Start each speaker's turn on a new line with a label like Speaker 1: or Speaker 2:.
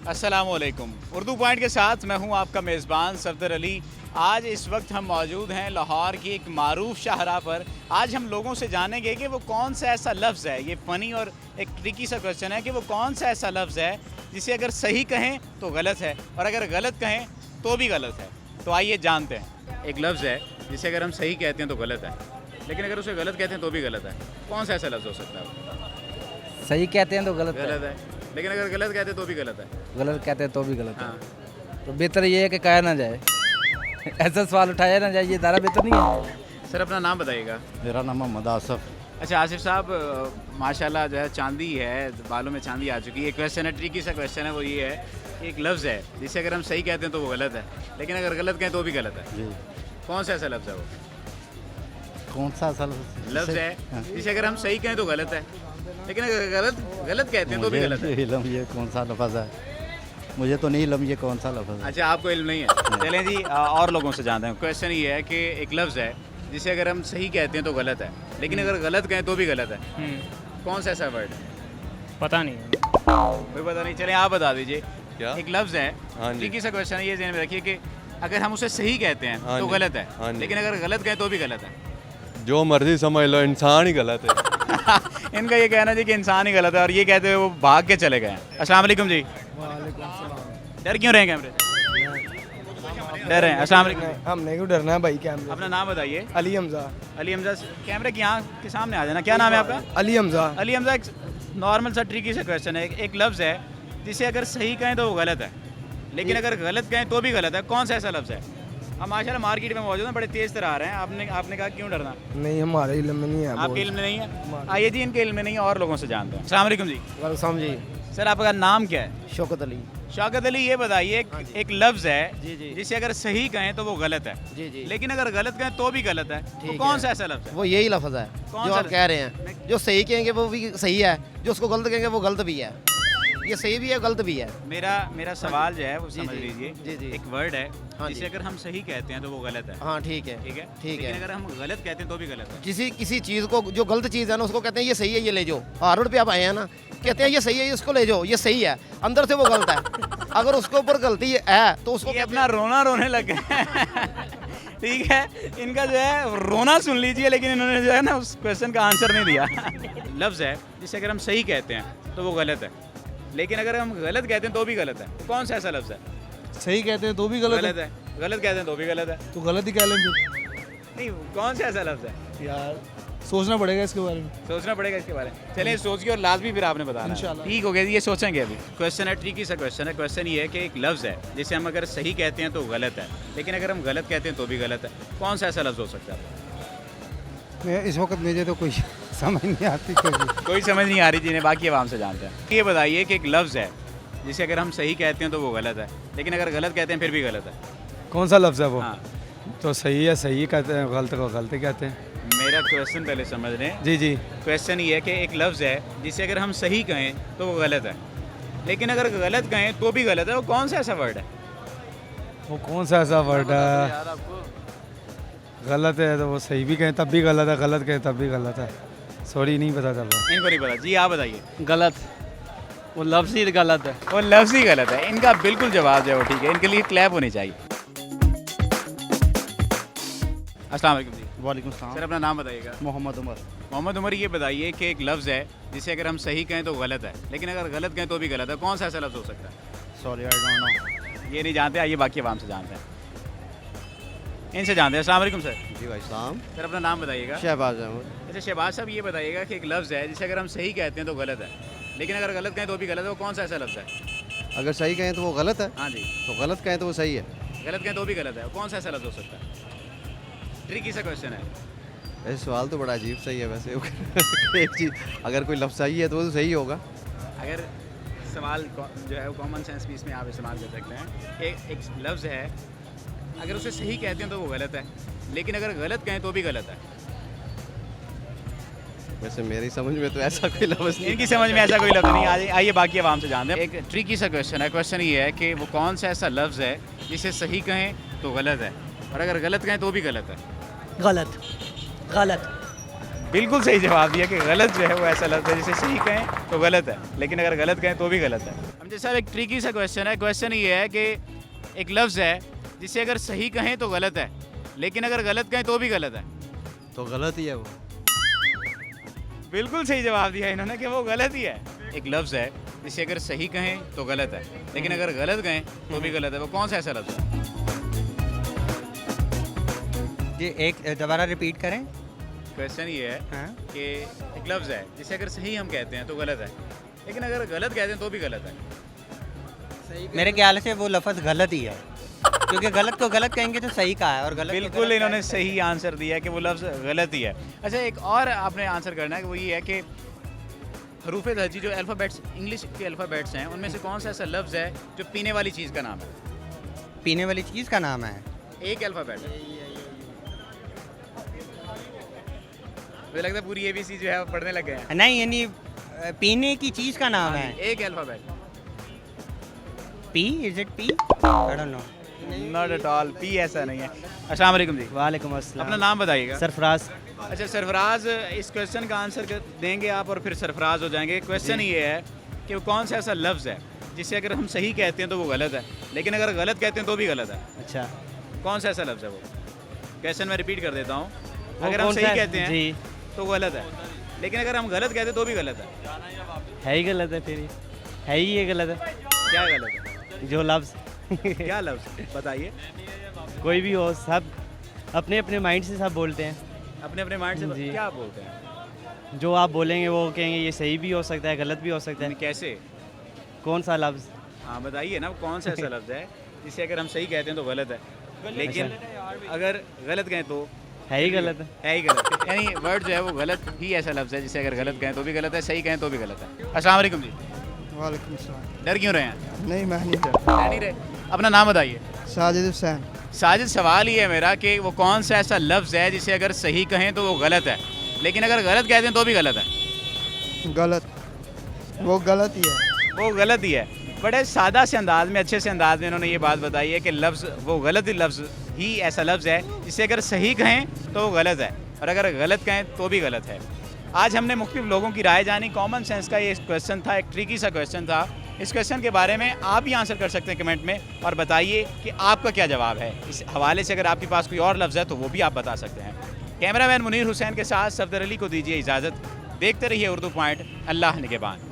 Speaker 1: अस्सलामुअलैकुम। उर्दू पॉइंट के साथ मैं हूं आपका मेज़बान सफदर अली। आज इस वक्त हम मौजूद हैं लाहौर की एक मारूफ शाहराह पर। आज हम लोगों से जानेंगे कि वो कौन सा ऐसा लफ्ज़ है, ये फ़नी और एक ट्रिकी सा क्वेश्चन है कि वो कौन सा ऐसा लफ्ज़ है जिसे अगर सही कहें तो गलत है और अगर गलत कहें तो भी गलत है। तो आइए जानते हैं। एक लफ्ज़ है जिसे अगर हम सही कहते हैं तो गलत है, लेकिन अगर उसे गलत कहते हैं तो भी गलत है। कौन सा ऐसा लफ्ज़ हो सकता है?
Speaker 2: सही कहते हैं तो गलत
Speaker 1: गलत है, लेकिन अगर गलत कहते हैं तो भी गलत है।
Speaker 2: गलत कहते हैं तो भी गलत
Speaker 1: हाँ,
Speaker 2: है। तो बेहतर ये है कि कहा ना जाए ऐसा सवाल उठाया ना जाए, ये ज़्यादा बेहतर नहीं है।
Speaker 1: सर अपना नाम बताइएगा।
Speaker 3: मेरा नाम मोहम्मद आसफ।
Speaker 1: अच्छा आसिफ साहब, माशाल्लाह जो है चांदी है, बालों में चांदी आ चुकी है। एक क्वेश्चन है, ट्रिकी सा क्वेश्चन है, वो ये है कि एक लफ्ज़ है जिसे अगर हम सही कहते हैं तो वो गलत है, लेकिन अगर गलत कहें तो भी गलत है।
Speaker 3: जी,
Speaker 1: कौन सा ऐसा लफ्ज़ है वो?
Speaker 3: कौन सा
Speaker 1: लफ्ज़ है जिसे अगर हम सही कहें तो गलत है, लेकिन अगर गलत कहते हैं तो भी गलत है।
Speaker 3: इल्म ये कौन सा लफ्ज़ है, मुझे तो नहीं इल्म ये कौन सा लफ्ज़ है।
Speaker 1: अच्छा, आपको इल्म नहीं है। चलें जी, और लोगों से जानते हैं। क्वेश्चन ये है कि एक लफ्ज़ है जिसे अगर हम सही कहते हैं तो गलत है, लेकिन अगर गलत कहें तो भी गलत है। कौन सा ऐसा वर्ड है?
Speaker 4: पता नहीं।
Speaker 1: कोई पता नहीं। चलें आप बता दीजिए।
Speaker 5: क्या?
Speaker 1: एक लफ्ज़ है,
Speaker 5: हाँ जी।
Speaker 1: ट्रिकी सा क्वेश्चन है, ये ध्यान में रखिए कि अगर हम उसे सही कहते हैं
Speaker 5: हाँ
Speaker 1: तो
Speaker 5: जी।
Speaker 1: गलत है,
Speaker 5: हाँ जी।
Speaker 1: लेकिन अगर गलत कहें तो भी गलत है।
Speaker 5: जो मर्जी समझ लो, इंसान ही गलत है।
Speaker 1: इनका ये कहना जी कि इंसान ही गलत है और ये कहते हुए वो भाग के चले गए हैं। अस्सलाम वालेकुम जी। डर क्यों रहे हैं कैमरे से? डर रहे हैं। अस्सलाम वालेकुम।
Speaker 4: हमने क्यों डरना है भाई कैमरे?
Speaker 1: अपना नाम बताइए।
Speaker 4: अली हमजा।
Speaker 1: अली हमजा। कैमरे के यहाँ के सामने आ जाना। क्या नाम है आपका?
Speaker 4: अली हमजा।
Speaker 1: अली हमजा। एक नॉर्मल सा ट्रिकी सा क्वेश्चन है। एक लफ्ज़ है जिसे अगर सही कहें तो वो गलत है, लेकिन अगर गलत कहें तो भी गलत है। कौन सा ऐसा लफ्ज़ है? हम माशाल्लाह मार्केट में मौजूद हैं, बड़े तेज़ तरह आ रहे हैं। आपने कहा क्यों डरना?
Speaker 4: नहीं हमारे इल्म में नहीं है।
Speaker 1: आपके इल्म में नहीं है? आइए जी, इनके इल्म में नहीं है और लोगों से जानते हैं। अस्सलाम वालेकुम जी।
Speaker 4: वेलकम जी।
Speaker 1: सर आपका नाम क्या है?
Speaker 4: शौकत अली।
Speaker 1: शौकत अली, ये बताइए एक लफ्ज़ है
Speaker 4: जी, जी।
Speaker 1: जिसे अगर सही कहें तो वो गलत है,
Speaker 4: जी जी।
Speaker 1: लेकिन अगर गलत कहें तो भी गलत है। तो
Speaker 4: ठीक
Speaker 1: कौन
Speaker 4: है।
Speaker 1: सा ऐसा लफ्ज़ है?
Speaker 4: वो यही लफ्ज़ है
Speaker 1: कौन
Speaker 4: जो
Speaker 1: सा
Speaker 4: आप कह रहे हैं। जो सही कहेंगे वो भी सही है, जो उसको गलत कहेंगे वो गलत भी है। ये सही भी है, गलत भी है।
Speaker 1: मेरा सवाल जो है वो
Speaker 4: जी,
Speaker 1: समझ
Speaker 4: जी।
Speaker 1: लीजिए।
Speaker 4: जी, जी।
Speaker 1: एक वर्ड है
Speaker 4: हाँ
Speaker 1: जिसे
Speaker 4: जी।
Speaker 1: अगर हम सही कहते हैं तो वो गलत है,
Speaker 4: हाँ ठीक है।
Speaker 1: ठीक है?
Speaker 4: ठीक
Speaker 1: लेकिन
Speaker 4: है।
Speaker 1: अगर हम गलत कहते हैं तो भी गलत है।
Speaker 4: किसी चीज़ को जो गलत चीज़ है ना उसको कहते हैं ये सही है, ये ले जाओ। रोड पे आप आए हैं ना, कहते हैं ये सही है, इसको ले जाओ, ये सही है, अंदर से वो गलत है। अगर उसके ऊपर गलती है तो उसको
Speaker 1: ये अपना रोना रोने लग गए। ठीक है, इनका जो है रोना सुन लीजिए, लेकिन इन्होंने जो है ना उस क्वेश्चन का आंसर नहीं दिया। लफ्ज़ है जिसे अगर हम सही कहते हैं तो वो गलत है, लेकिन अगर हम गलत कहते हैं तो भी गलत है। तो कौन सा ऐसा लफ्ज़ है?
Speaker 4: सही कहते हैं तो भी गलत
Speaker 1: गलत है। गलत कहते हैं तो भी गलत है।
Speaker 4: तो गलत ही कह लेंगे
Speaker 1: नहीं, कौन सा ऐसा लफ्ज़ है?
Speaker 4: यार। सोचना पड़ेगा इसके बारे में।
Speaker 1: सोचना पड़ेगा इसके बारे में। चलिए सोच के और लाजमी फिर आपने बताना है।
Speaker 4: इंशाल्लाह।
Speaker 1: ठीक हो गया जी, ये सोचेंगे अभी। क्वेश्चन है, ट्रिकी सा क्वेश्चन है। क्वेश्चन ये है कि एक लफ्ज़ है जिसे हम अगर सही कहते हैं तो गलत है, लेकिन अगर हम गलत कहते हैं तो भी गलत है। कौन सा ऐसा लफ्ज़ हो सकता है?
Speaker 3: इस वक्त मुझे तो कोई समझ नहीं आती।
Speaker 1: कोई समझ नहीं आ रही जिन्हें, बाकी आवाम से जानते हैं। ये बताइए कि एक लफ्ज़ है जिसे अगर हम सही कहते हैं तो वो गलत है, लेकिन अगर गलत कहते हैं फिर भी गलत है।
Speaker 4: कौन सा लफ्ज़ है वो?
Speaker 1: हाँ,
Speaker 4: तो सही है सही कहते हैं, गलत को गलत कहते हैं।
Speaker 1: मेरा क्वेश्चन पहले समझ लें।
Speaker 4: जी जी।
Speaker 1: क्वेश्चन ये है कि एक लफ्ज़ है जिसे अगर हम सही कहें तो वो गलत है, लेकिन अगर गलत कहें तो भी गलत है। वो कौन सा ऐसा वर्ड है?
Speaker 4: वो कौन सा ऐसा वर्ड है? गलत है तो वो सही भी कहें तब भी गलत है, गलत कहें तब भी गलत है। सॉरी नहीं पता चल रहा।
Speaker 1: इनको नहीं पता जी, आप बताइए।
Speaker 2: गलत, वो लफ्ज़ ही गलत है।
Speaker 1: वो लफ्ज़ ही गलत है। इनका बिल्कुल जवाब जो है वो ठीक है। इनके लिए क्लैप होनी चाहिए। अस्सलाम वालेकुम जी।
Speaker 3: वालेकुम
Speaker 1: सर
Speaker 3: सलाम।
Speaker 1: अपना नाम बताइएगा।
Speaker 3: मोहम्मद उमर।
Speaker 1: मोहम्मद उमर, ये बताइए कि एक लफ्ज़ है जिसे अगर हम सही कहें तो गलत है, लेकिन अगर गलत कहें तो भी गलत है। कौन सा ऐसा लफ्ज़ हो सकता है?
Speaker 3: Sorry I don't know.
Speaker 1: ये नहीं जानते, आइए बाकी आवाम से जानते हैं। इनसे जानते हैं। अस्सलाम वालेकुम सर।
Speaker 3: जी भाई साहब।
Speaker 1: सर अपना नाम बताइएगा।
Speaker 3: शहबाज अहमद।
Speaker 1: अच्छा शहबाज साहब, ये बताइएगा कि एक लफ्ज़ है जिसे अगर हम सही कहते हैं तो गलत है, लेकिन अगर गलत कहें तो भी गलत है। वो कौन सा ऐसा लफ्ज़ है?
Speaker 3: अगर सही कहें तो वो गलत है,
Speaker 1: हाँ जी।
Speaker 3: तो गलत कहें तो वो सही है।
Speaker 1: गलत कहें तो भी गलत है। वो कौन सा ऐसा लफ्ज़ हो सकता है? ट्रिकी सा क्वेश्चन है।
Speaker 3: ये सवाल तो बड़ा अजीब सही है वैसे। एक चीज़, अगर कोई लफ्ज़ सही है तो वो तो सही होगा।
Speaker 1: अगर सवाल जो है वो कॉमन सेंस भी इसमें आप इस्तेमाल कर सकते हैं। एक लफ्ज़ है, अगर उसे सही कहते हैं तो वो गलत है, लेकिन अगर गलत कहें तो भी गलत है।
Speaker 3: वैसे मेरी समझ में तो ऐसा कोई लफ्ज़ नहीं।
Speaker 1: इनकी समझ में ऐसा कोई लफ्ज़ नहीं। आइए बाकी आवाम से जानते हैं। एक ट्रिकी सा क्वेश्चन है। क्वेश्चन ये है कि वो कौन सा ऐसा लफ्ज़ है जिसे सही कहें तो गलत है और अगर गलत कहें तो भी गलत है।
Speaker 2: गलत, गलत,
Speaker 1: बिल्कुल सही जवाब दिया कि गलत जो है वो ऐसा लफ्ज़ है जिसे सही कहें तो गलत है, लेकिन अगर गलत कहें तो भी गलत है। हम जैसा एक ट्रिकी सा क्वेश्चन है, क्वेश्चन ये है कि एक लफ्ज़ है जिसे अगर सही कहें तो गलत है, लेकिन अगर गलत कहें तो भी गलत है।
Speaker 3: तो गलत ही है वो।
Speaker 1: बिल्कुल सही जवाब दिया इन्होंने कि वो गलत ही है। एक लफ्ज़ है जिसे अगर सही कहें तो गलत है, लेकिन अगर गलत कहें तो भी गलत है। वो कौन सा ऐसा लफ्ज़ है?
Speaker 6: जी एक दोबारा रिपीट करें।
Speaker 1: क्वेश्चन ये है
Speaker 6: हाँ
Speaker 1: कि एक लफ्ज़ है जिसे अगर सही हम कहते हैं तो गलत है, लेकिन अगर गलत कहते हैं तो भी गलत है।
Speaker 6: मेरे ख्याल से वो लफ्ज़ गलत ही है, क्योंकि गलत को गलत कहेंगे तो सही कहा है, और गलत को
Speaker 1: बिल्कुल
Speaker 6: गलत
Speaker 1: इन्होंने
Speaker 6: कहेंगे।
Speaker 1: सही आंसर दिया कि वो लफ्ज़ गलत ही है। अच्छा, एक और आपने आंसर करना है कि वो ये है कि हरूफ दर्जी जो अल्फ़ाबेट्स इंग्लिश के अल्फ़ाबेट्स हैं उनमें से कौन सा ऐसा लफ्ज़ है जो पीने वाली चीज़ का नाम है?
Speaker 6: पीने वाली चीज़ का नाम है।
Speaker 1: एक अल्फ़ाबेट है। मुझे लगता है पूरी ABC जो है वो पढ़ने लग गए हैं।
Speaker 6: नहीं, यानी पीने की चीज़ का नाम है।
Speaker 1: एक alphabet.
Speaker 6: P, is it P? I don't know.
Speaker 1: Not at all, P ऐसा नहीं है। अस्सलाम वालेकुम जी,
Speaker 7: वालेकुम अस्सलाम।
Speaker 1: अपना नाम बताइएगा।
Speaker 7: सरफराज।
Speaker 1: अच्छा सरफराज, इस क्वेश्चन का आंसर देंगे आप और फिर सरफराज हो जाएंगे। क्वेश्चन ये है कि वो कौन सा ऐसा लफ्ज़ है जिसे अगर हम सही कहते हैं तो वो गलत है, लेकिन अगर गलत कहते हैं तो भी गलत है।
Speaker 7: अच्छा,
Speaker 1: कौन सा ऐसा लफ्ज़ है वो? क्वेश्चन मैं रिपीट कर देता हूँ।
Speaker 7: वो
Speaker 1: अगर हम
Speaker 7: कौन
Speaker 1: सही
Speaker 7: सा है?
Speaker 1: कहते हैं
Speaker 7: जी,
Speaker 1: तो गलत है, लेकिन अगर हम गलत कहते हैं तो भी गलत है।
Speaker 7: है ही गलत है फिर। है ही ये गलत है
Speaker 1: क्या गलत है?
Speaker 7: जो लफ्ज़
Speaker 1: क्या लफ्ज़ बताइए।
Speaker 7: कोई भी हो, सब अपने अपने माइंड से सब बोलते हैं।
Speaker 1: अपने अपने माइंड से
Speaker 7: जी।
Speaker 1: क्या बोलते हैं?
Speaker 7: जो आप बोलेंगे वो कहेंगे ये सही भी हो सकता है, गलत भी हो सकता है।
Speaker 1: कैसे?
Speaker 7: कौन सा लफ्ज़?
Speaker 1: हाँ बताइए ना, कौन सा ऐसा लफ्ज़ है जिसे अगर हम सही कहते हैं तो गलत है, लेकिन अगर गलत कहें तो
Speaker 7: है ही गलत है।
Speaker 1: ही गलत। यानी वर्ड जो है वो गलत ही ऐसा लफ्ज़ है जिसे अगर गलत कहें तो भी गलत है, सही कहें तो भी गलत है। अस्सलाम वालेकुम जी,
Speaker 8: वालेकुम सलाम।
Speaker 1: डर क्यों रहे हैं?
Speaker 8: नहीं, मैं नहीं डरता।
Speaker 1: डर नहीं रहे। अपना नाम बताइए।
Speaker 8: साजिद हुसैन।
Speaker 1: साजिद, सवाल ये है मेरा कि वो कौन सा ऐसा लफ्ज़ है जिसे अगर सही कहें तो वो गलत है, लेकिन अगर गलत कहते हैं तो भी गलत है?
Speaker 8: गलत, वो गलत ही है।
Speaker 1: वो गलत ही है। बड़े सादा से अंदाज में, अच्छे से अंदाज में इन्होंने ये बात बताई है कि लफ्ज़ वो गलत ही लफ्ज़ ही ऐसा लफ्ज़ है जिसे अगर सही कहें तो वो गलत है, और अगर गलत कहें तो भी गलत है। आज हमने मुख्तलिफ लोगों की राय जानी। कॉमन सेंस का ये क्वेश्चन था, एक ट्रिकी सा क्वेश्चन था। इस क्वेश्चन के बारे में आप भी आंसर कर सकते हैं कमेंट में, और बताइए कि आपका क्या जवाब है। इस हवाले से अगर आपके पास कोई और लफ्ज़ है तो वो भी आप बता सकते हैं। कैमरामैन मुनीर हुसैन के साथ सफदर अली को दीजिए इजाज़त। देखते रहिए उर्दू पॉइंट। अल्लाह निगहबान।